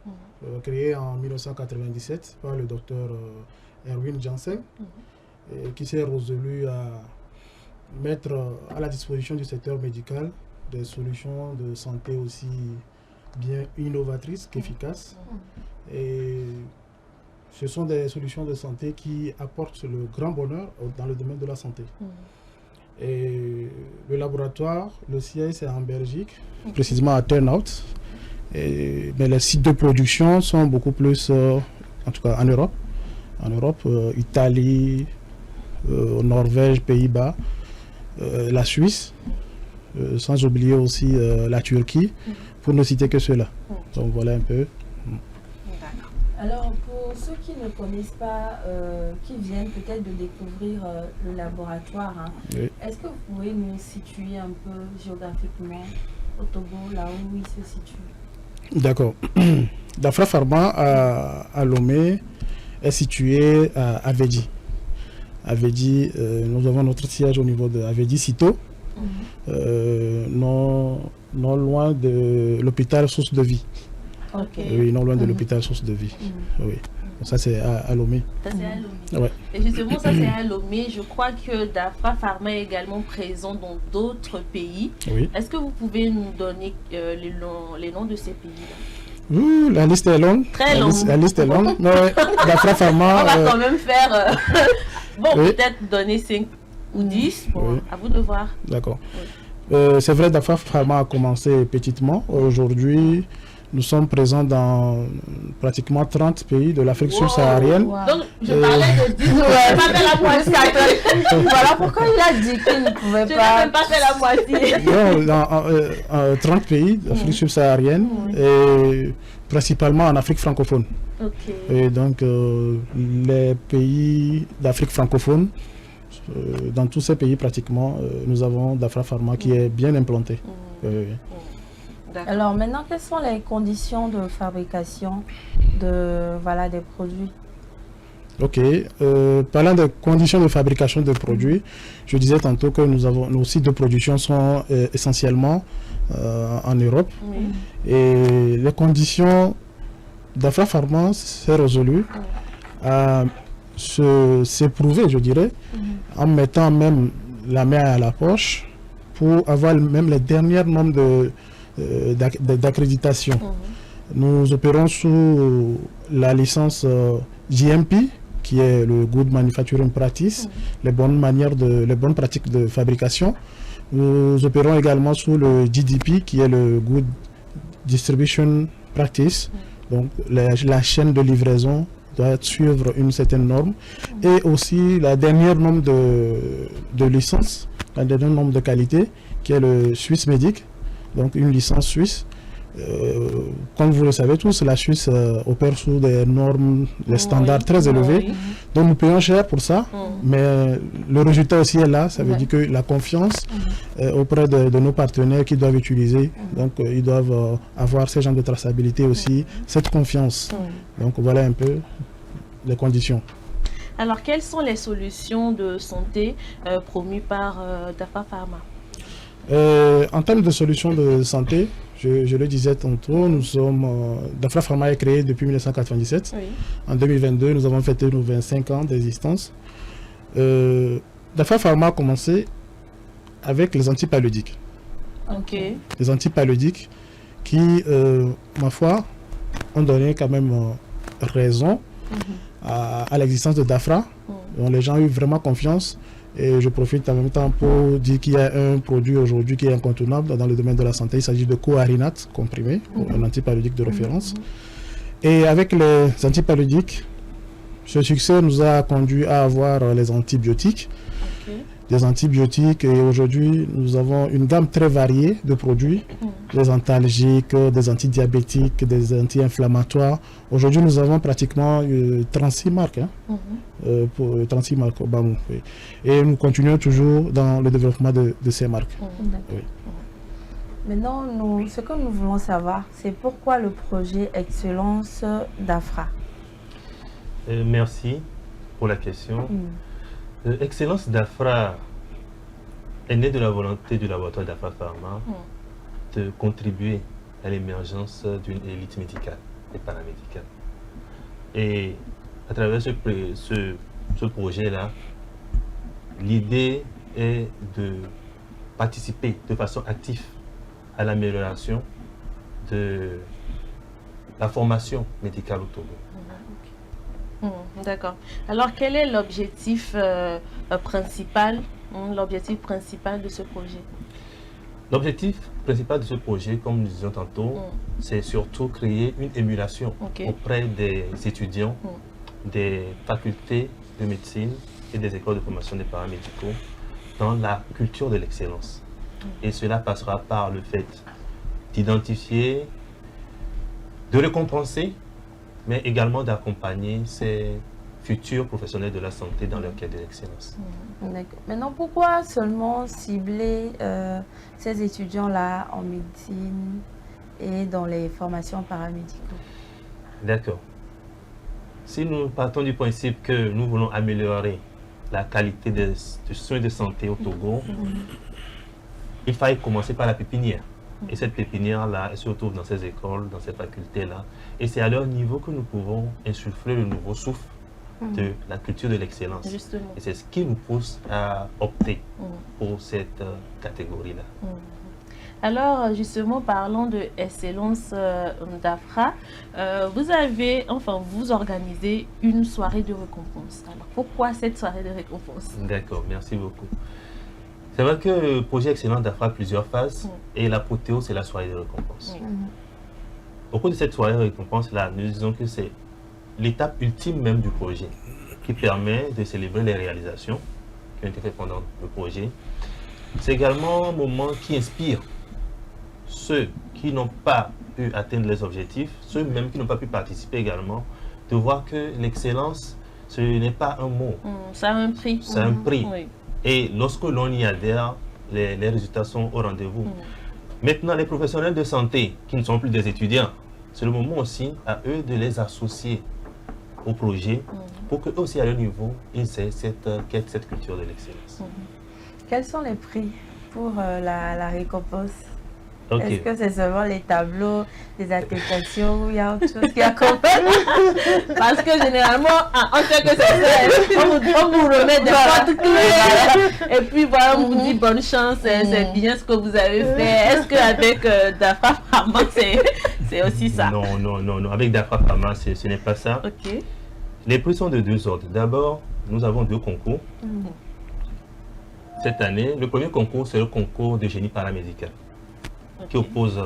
créé en 1997 par le docteur Erwin Janssen, qui s'est résolu à mettre à la disposition du secteur médical des solutions de santé aussi bien innovatrices qu'efficaces. Et ce sont des solutions de santé qui apportent le grand bonheur dans le domaine de la santé. Et le laboratoire, le siège, c'est en Belgique, précisément à Turnhout. Mais les sites de production sont beaucoup plus, en tout cas en Europe. En Europe, Italie, Norvège, Pays-Bas, la Suisse, sans oublier aussi la Turquie, pour ne citer que cela. Donc voilà un peu. Alors pour ceux qui ne connaissent pas, qui viennent peut-être de découvrir le laboratoire, Oui. est-ce que vous pouvez nous situer un peu géographiquement au Togo, là où il se situe? D'accord. d'Afra Pharma à Lomé est situé à Avedji. Avedji, nous avons notre siège au niveau de Avedji Cito, non loin de l'hôpital Source de Vie. Oui, non loin de l'hôpital Source de Vie. Oui. Donc ça c'est à Lomé. Ça c'est à Lomé. Ouais. Et justement, ça c'est à Lomé. Je crois que d'Afra Pharma est également présent dans d'autres pays. Oui. Est-ce que vous pouvez nous donner les noms de ces pays-là? La liste est longue. Très longue. La liste est longue. d'Afra Pharma. On va quand même faire. Bon, Oui. peut-être donner 5 ou 10. Bon, à vous de voir. D'accord. C'est vrai, d'Afra Pharma a commencé petitement. Aujourd'hui, nous sommes présents dans pratiquement 30 pays de l'Afrique subsaharienne. Donc, je parlais de 10, je n'ai pas fait la moitié. Voilà pourquoi il a dit qu'il ne pouvait Je pas. n'ai même pas fait la moitié. Non, dans 30 pays d'Afrique subsaharienne et principalement en Afrique francophone. Et donc, les pays d'Afrique francophone, dans tous ces pays pratiquement, nous avons d'Afra Pharma qui est bien implanté. Alors maintenant, quelles sont les conditions de fabrication des produits? Ok. Parlant des conditions de fabrication de produits, je disais tantôt que nos sites de production sont essentiellement en Europe. Et les conditions d'Afra Pharma s'est résolu à s'éprouver, je dirais, en mettant même la main à la poche pour avoir même les dernières normes d'accréditation. Nous opérons sous la licence GMP, qui est le Good Manufacturing Practice, les bonnes pratiques de fabrication. Nous opérons également sous le GDP, qui est le Good Distribution Practice. Donc la chaîne de livraison doit suivre une certaine norme. Et aussi la dernière norme de licence, la dernière norme de qualité, qui est le Swiss Medic, donc une licence suisse. Comme vous le savez tous, la Suisse opère sous des normes, des standards très élevés. Donc nous payons cher pour ça, mais le résultat aussi est là. Ça veut dire que la confiance auprès de nos partenaires qui doivent utiliser, donc ils doivent avoir ce genre de traçabilité aussi, cette confiance. Donc voilà un peu les conditions. Alors, quelles sont les solutions de santé promues par d'Afra Pharma? En termes de solutions de santé, je le disais tantôt, nous sommes... Dafra Pharma est créé depuis 1997. Oui. En 2022, nous avons fêté nos 25 ans d'existence. Dafra Pharma a commencé avec les antipaludiques. Ok. Les antipaludiques qui, ma foi, ont donné quand même raison à l'existence de Dafra. Donc, les gens ont eu vraiment confiance. Et je profite en même temps pour dire qu'il y a un produit aujourd'hui qui est incontournable dans le domaine de la santé. Il s'agit de coarinate comprimé, un antipaludique de référence. Et avec les antipaludiques, ce succès nous a conduit à avoir les antibiotiques. Des antibiotiques, et aujourd'hui nous avons une gamme très variée de produits, des antalgiques, des antidiabétiques, des anti-inflammatoires. Aujourd'hui nous avons pratiquement 36 marques, pour 36 marques au Bamou, oui. Et nous continuons toujours dans le développement de ces marques. Oui. Maintenant, ce que nous voulons savoir, c'est pourquoi le projet Excellence d'Afra. Merci pour la question. Excellence d'Afra est née de la volonté du laboratoire d'Afra Pharma de contribuer à l'émergence d'une élite médicale et paramédicale. Et à travers ce projet-là, l'idée est de participer de façon active à l'amélioration de la formation médicale au Togo. D'accord. Alors, quel est l'objectif principal, de ce projet? L'objectif principal de ce projet, comme nous disions tantôt, c'est surtout créer une émulation auprès des étudiants des facultés de médecine et des écoles de formation des paramédicaux dans la culture de l'excellence. Et cela passera par le fait d'identifier, de récompenser, mais également d'accompagner ces futurs professionnels de la santé dans leur quête de l'excellence. Maintenant, pourquoi seulement cibler ces étudiants-là en médecine et dans les formations paramédicaux? D'accord. Si nous partons du principe que nous voulons améliorer la qualité des soins de santé au Togo, il faille commencer par la pépinière. Et cette pépinière-là, elle se retrouve dans ces écoles, dans ces facultés-là. Et c'est à leur niveau que nous pouvons insuffler le nouveau souffle de la culture de l'excellence. Et c'est ce qui nous pousse à opter pour cette catégorie-là. Alors, justement, parlons de Excellence d'Afra. Vous organisez une soirée de récompense. Alors, pourquoi cette soirée de récompense? D'accord, merci beaucoup. C'est vrai que le projet Excellence d'Afra a plusieurs phases et l'apothéose, c'est la soirée de récompense. Au cours de cette soirée de récompense-là, nous disons que c'est l'étape ultime même du projet qui permet de célébrer les réalisations qui ont été faites pendant le projet. C'est également un moment qui inspire ceux qui n'ont pas pu atteindre les objectifs, ceux même qui n'ont pas pu participer également, de voir que l'excellence, ce n'est pas un mot. Ça a un prix. C'est un prix. Et lorsque l'on y adhère, les résultats sont au rendez-vous. Maintenant, les professionnels de santé, qui ne sont plus des étudiants, c'est le moment aussi à eux de les associer au projet pour qu'eux aussi, à leur niveau, ils aient cette culture de l'excellence. Quels sont les prix pour la récompense? Est-ce que c'est seulement les tableaux, les attestations ou il y a autre chose qui accompagne? Parce que généralement, on sait que c'est ça. On vous remet des portes clés. Et puis voilà, on vous dit bonne chance, c'est bien ce que vous avez fait. Est-ce qu'avec Dafra Pharma, c'est aussi ça? Non. Avec Dafra Pharma, ce n'est pas ça. Les prix sont de deux ordres. D'abord, nous avons deux concours. Cette année, le premier concours, c'est le concours de génie paramédical. Qui oppose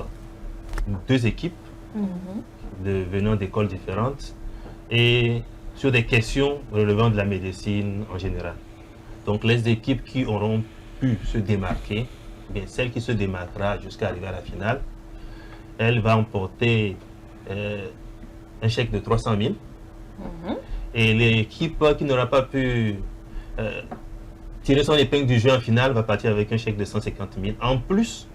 deux équipes venant d'écoles différentes et sur des questions relevant de la médecine en général. Donc les équipes qui auront pu se démarquer, bien celle qui se démarquera jusqu'à arriver à la finale, elle va emporter un chèque de 300 000 et l'équipe qui n'aura pas pu tirer son épingle du jeu en finale va partir avec un chèque de 150 000 en plus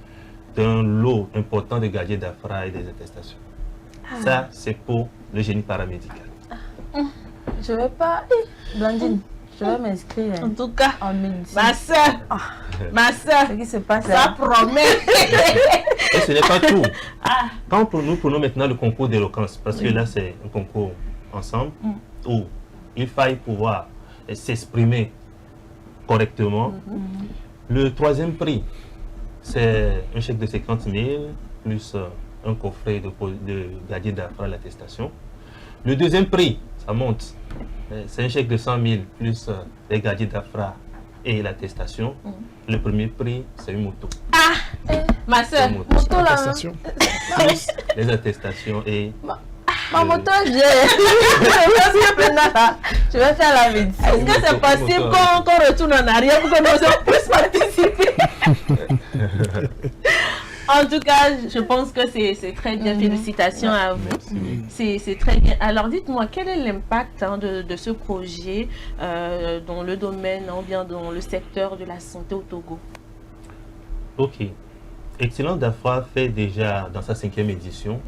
d'un lot important de gadiers d'Afra et des attestations. Ça, c'est pour le génie paramédical. Je vais pas... Blandine, je vais m'inscrire. En tout cas, en médecine. Ma soeur, Ma soeur, ce qui se passe ça là. promet. Et ce n'est pas tout. Quand nous prenons maintenant le concours d'éloquence, parce que là c'est un concours ensemble, où il faille pouvoir s'exprimer correctement. Le troisième prix, c'est un chèque de 50 000 plus un coffret de gadier d'AFRA à l'attestation. Le deuxième prix, ça monte, c'est un chèque de 100 000 plus les gadiers d'AFRA et l'attestation. Le premier prix, c'est une moto. Ma soeur, moto là. Plus les attestations et... Ma moto, je vais faire la médecine. Est-ce que c'est possible qu'on retourne en arrière pour que nous puissions participer? En tout cas, je pense que c'est très bien. Félicitations à vous. C'est très bien. Alors, dites-moi, quel est l'impact de ce projet dans le domaine ou bien dans le secteur de la santé au Togo? Ok. Excellence d'AFRA fait déjà dans sa 5e édition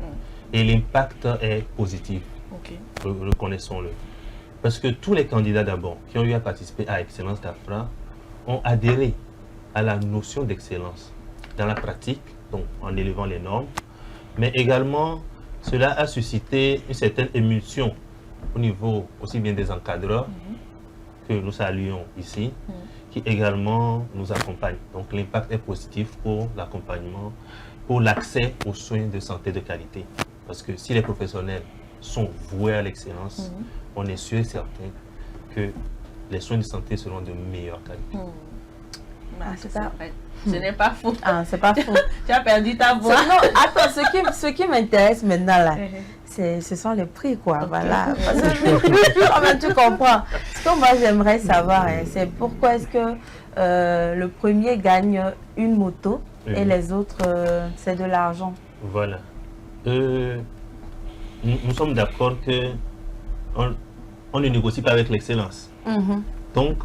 et l'impact est positif. Reconnaissons-le. Parce que tous les candidats d'abord qui ont eu à participer à Excellence d'AFRA ont adhéré à la notion d'excellence dans la pratique, donc en élevant les normes, mais également cela a suscité une certaine émulsion au niveau aussi bien des encadreurs que nous saluons ici, qui également nous accompagnent. Donc l'impact est positif pour l'accompagnement, pour l'accès aux soins de santé de qualité. Parce que si les professionnels sont voués à l'excellence, on est sûr et certain que les soins de santé seront de meilleure qualité. C'est ça. Ce n'est pas faux. C'est pas faux. Tu as perdu ta voix. Non, attends, ce qui m'intéresse maintenant là, ce sont les prix quoi. Voilà. Parce que tu comprends. Ce que moi j'aimerais savoir, c'est pourquoi est-ce que le premier gagne une moto et les autres c'est de l'argent. Voilà. Nous sommes d'accord que on ne négocie pas avec l'excellence. Donc,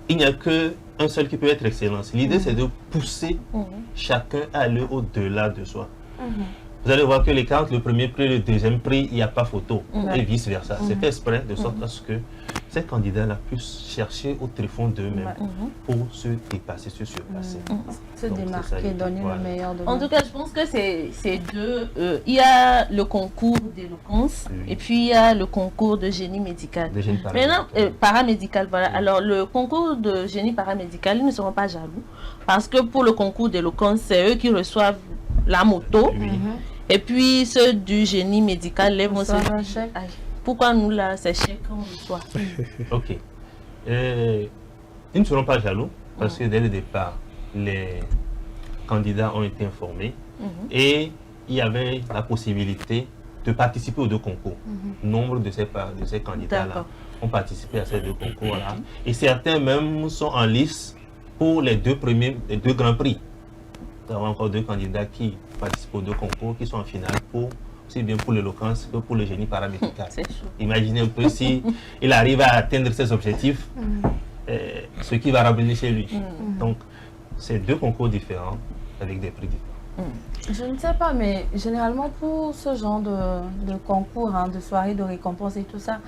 il n'y a qu'un seul qui peut être excellence. L'idée, c'est de pousser chacun à aller au-delà de soi. Vous allez voir que quand le premier prix, le deuxième prix, il n'y a pas photo, et vice-versa. C'est fait exprès de sorte à ce que ces candidats-là puissent chercher au tréfonds d'eux-mêmes pour se dépasser, se surpasser. Se démarquer, donner le meilleur de nous. En tout cas, je pense que c'est deux. Il y a le concours d'éloquence et puis il y a le concours de génie médical. Maintenant, paramédical, voilà. Alors, le concours de génie paramédical, ils ne seront pas jaloux parce que pour le concours d'éloquence, c'est eux qui reçoivent la moto. Et puis ceux du génie médical lèvent un chèque. Pourquoi nous là, c'est chèque qu'on reçoit? Ok. Ils ne seront pas jaloux parce que dès le départ, les candidats ont été informés et il y avait la possibilité de participer aux deux concours. Nombre de ces candidats-là ont participé à ces deux concours-là. Et certains même sont en lice pour les deux grands prix. Nous avons encore deux candidats qui participent aux deux concours, qui sont en finale aussi bien pour l'éloquence que pour le génie paramédical. Imaginez un peu si il arrive à atteindre ses objectifs, ce qui va ramener chez lui. Donc, c'est deux concours différents avec des prix différents. Je ne sais pas, mais généralement pour ce genre de concours, de soirées de récompense et tout ça,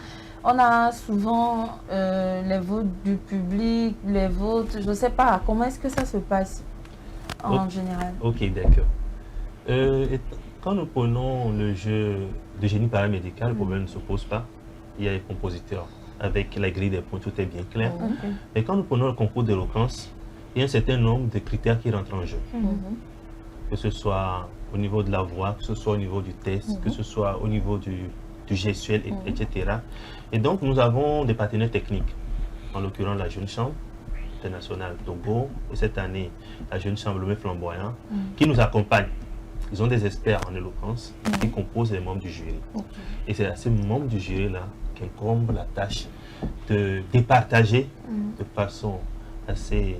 on a souvent les votes du public, les votes, je ne sais pas, comment est-ce que ça se passe en général? Ok, d'accord. Quand nous prenons le jeu de génie paramédical, le problème ne se pose pas. Il y a les compositeurs avec la grille des points, tout est bien clair. Et quand nous prenons le concours d'éloquence, il y a un certain nombre de critères qui rentrent en jeu. Que ce soit au niveau de la voix, que ce soit au niveau du test, que ce soit au niveau du gestuel, etc. Et donc, nous avons des partenaires techniques, en l'occurrence la Jeune Chambre internationale Togo, et cette année, la Jeune Chambre Lomé Flamboyant, qui nous accompagne. Ils ont des experts en éloquence qui composent les membres du jury. Et c'est à ces membres du jury-là qu'incombe la tâche de départager de façon assez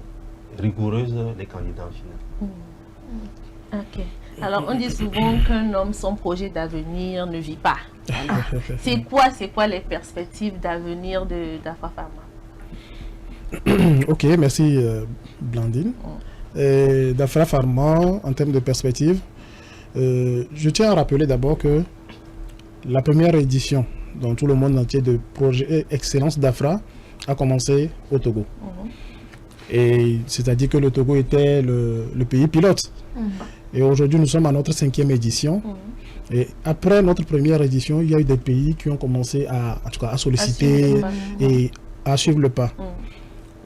rigoureuse les candidats en finale. Ok. Alors, on dit souvent qu'un homme sans projet d'avenir ne vit pas. C'est quoi les perspectives d'avenir d'Afra Pharma? Ok, merci Blandine. D'Afra Pharma, en termes de perspectives, je tiens à rappeler d'abord que la première édition dans tout le monde entier de projet Excellence d'Afra a commencé au Togo. Et c'est-à-dire que le Togo était le pays pilote. Et aujourd'hui, nous sommes à notre 5e édition. Et après notre première édition, il y a eu des pays qui ont commencé à solliciter et à suivre le pas.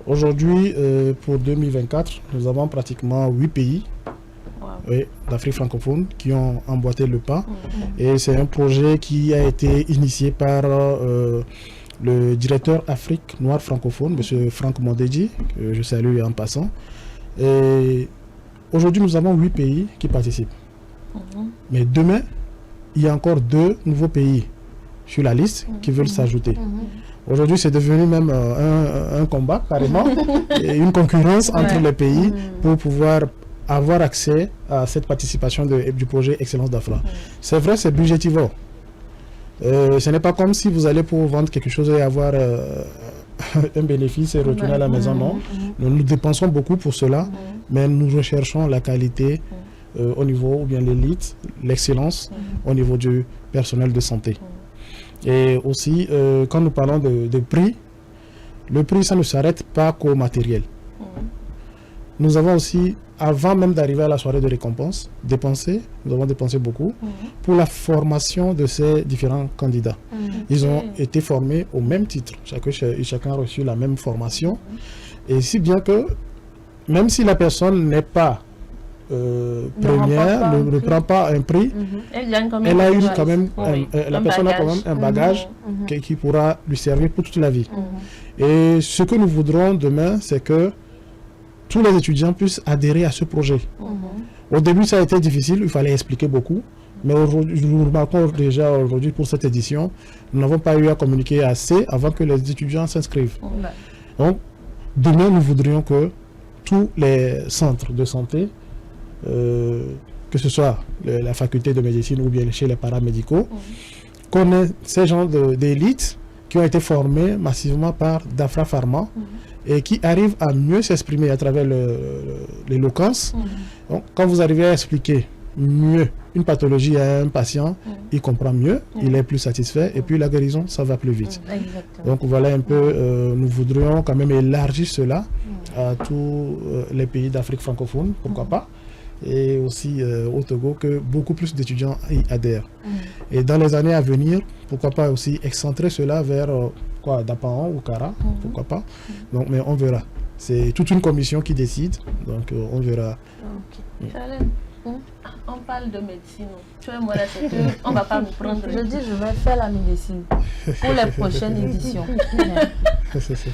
Aujourd'hui, pour 2024, nous avons pratiquement 8 pays d'Afrique francophone qui ont emboîté le pas. Et c'est un projet qui a été initié par le directeur Afrique noire francophone, M. Franck Mondedji, que je salue en passant. Et aujourd'hui, nous avons 8 pays qui participent. Mais demain, il y a encore 2 nouveaux pays sur la liste qui veulent s'ajouter. Aujourd'hui, c'est devenu même un combat, carrément, et une concurrence entre les pays pour pouvoir avoir accès à cette participation du projet Excellence d'Afra. C'est vrai, c'est budgétivore. Ce n'est pas comme si vous allez pour vendre quelque chose et avoir un bénéfice et retourner à la maison, non. Nous dépensons beaucoup pour cela, mais nous recherchons la qualité au niveau, ou bien l'élite, l'excellence au niveau du personnel de santé. Et aussi, quand nous parlons de prix, le prix, ça ne s'arrête pas qu'au matériel. Nous avons aussi, avant même d'arriver à la soirée de récompense, nous avons dépensé beaucoup pour la formation de ces différents candidats. Ils ont été formés au même titre. Chacun a reçu la même formation. Et si bien que, même si la personne n'est pas première, ne prend pas un prix, la personne a quand même un bagage qui pourra lui servir pour toute la vie. Et ce que nous voudrons demain, c'est que tous les étudiants puissent adhérer à ce projet. Au début, ça a été difficile, il fallait expliquer beaucoup. Mais aujourd'hui, nous remarquons déjà aujourd'hui pour cette édition, nous n'avons pas eu à communiquer assez avant que les étudiants s'inscrivent. Donc, demain, nous voudrions que tous les centres de santé, que ce soit la faculté de médecine ou bien chez les paramédicaux, connaissent ces gens d'élite qui ont été formés massivement par Dafra Pharma et qui arrivent à mieux s'exprimer à travers l'éloquence. Donc, quand vous arrivez à expliquer mieux une pathologie à un patient, il comprend mieux, il est plus satisfait et puis la guérison, ça va plus vite. Donc voilà un peu, nous voudrions quand même élargir cela à tous les pays d'Afrique francophone, pourquoi pas, et aussi au Togo, que beaucoup plus d'étudiants y adhèrent. Et dans les années à venir, pourquoi pas aussi excentrer cela vers Dapaon ou Kara, pourquoi pas. Donc, mais on verra. C'est toute une commission qui décide, donc on verra. On parle de médecine. Tu vois, moi là, c'est que on va pas nous prendre. Je dis, je vais faire la médecine pour les prochaines éditions. Est-ce qu'il est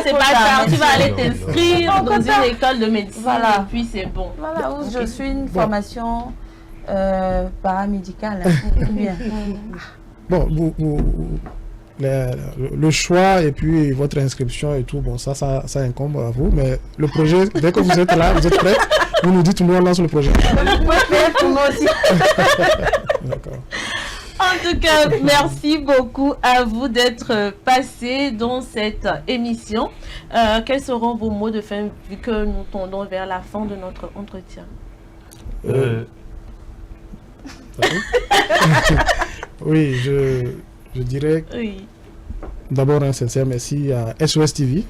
c'est pas tard, tu vas aller t'inscrire dans une école de médecine et puis c'est bon. Voilà, où je suis une formation paramédicale. Bien. Bon, le choix et puis votre inscription et tout, bon, ça incombe à vous, mais le projet, dès que vous êtes là, vous êtes prêts, vous nous dites, nous on lance le projet. Pour moi aussi. D'accord. En tout cas, merci beaucoup à vous d'être passés dans cette émission. Quels seront vos mots de fin vu que nous tendons vers la fin de notre entretien? Oui, je dirais d'abord un sincère merci à SOS TV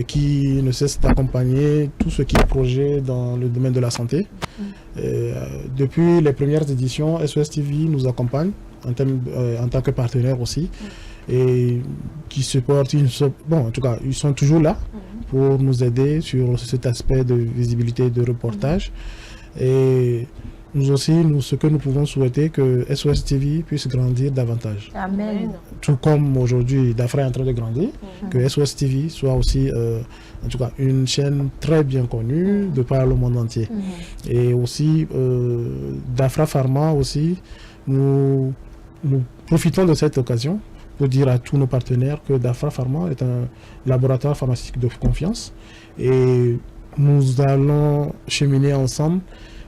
qui ne cesse d'accompagner tout ce qui est projet dans le domaine de la santé. Depuis les premières éditions, SOS TV nous accompagne en tant que partenaire aussi et qui supporte, en tout cas, ils sont toujours là pour nous aider sur cet aspect de visibilité et de reportage. Et nous aussi, ce que nous pouvons souhaiter, que SOS TV puisse grandir davantage. Amen. Tout comme aujourd'hui, Dafra est en train de grandir, que SOS TV soit aussi, en tout cas, une chaîne très bien connue de par le monde entier. Et aussi, Dafra Pharma aussi, nous profitons de cette occasion pour dire à tous nos partenaires que Dafra Pharma est un laboratoire pharmaceutique de confiance et nous allons cheminer ensemble.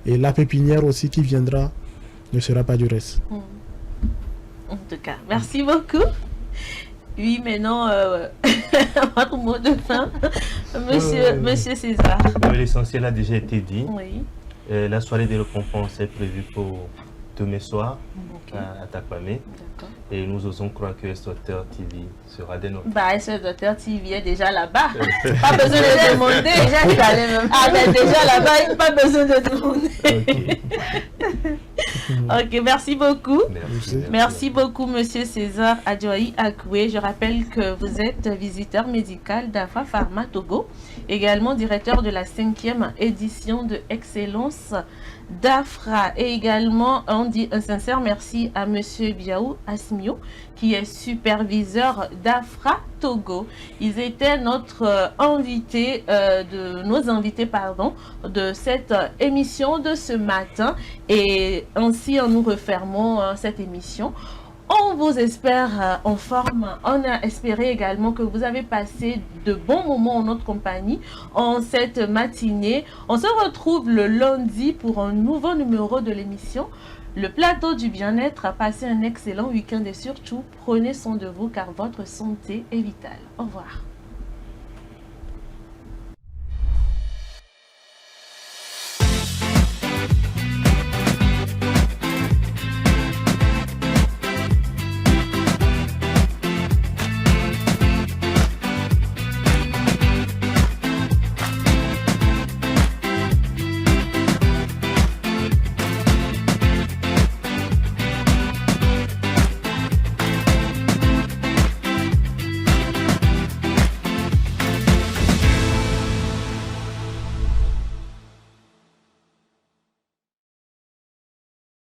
Et la pépinière aussi qui viendra ne sera pas du reste. En tout cas, merci beaucoup. Oui, maintenant, votre mot de fin, monsieur César. L'essentiel a déjà été dit. Oui. La soirée de récompense est prévue pour demain soir à Takwame. Et nous osons croire que S-Docteur TV sera des nôtres. Bah, S-Docteur TV est déjà là-bas. Pas besoin de demander. Déjà là-bas, pas besoin de demander. Ok, merci beaucoup. Merci beaucoup, Monsieur César Adjoaï Akwe. Je rappelle que vous êtes visiteur médical d'Afra Pharma Togo, également directeur de la 5e édition de Excellence d'Afra. Et également, on dit un sincère merci à Monsieur Biaou Asmio, qui est superviseur d'Afra Togo. Ils étaient notre invité, nos invités de cette émission de ce matin. Et ainsi, nous refermons cette émission. On vous espère en forme. On a espéré également que vous avez passé de bons moments en notre compagnie en cette matinée. On se retrouve le lundi pour un nouveau numéro de l'émission Le Plateau du Bien-être. Passez un excellent week-end et surtout, prenez soin de vous car votre santé est vitale. Au revoir.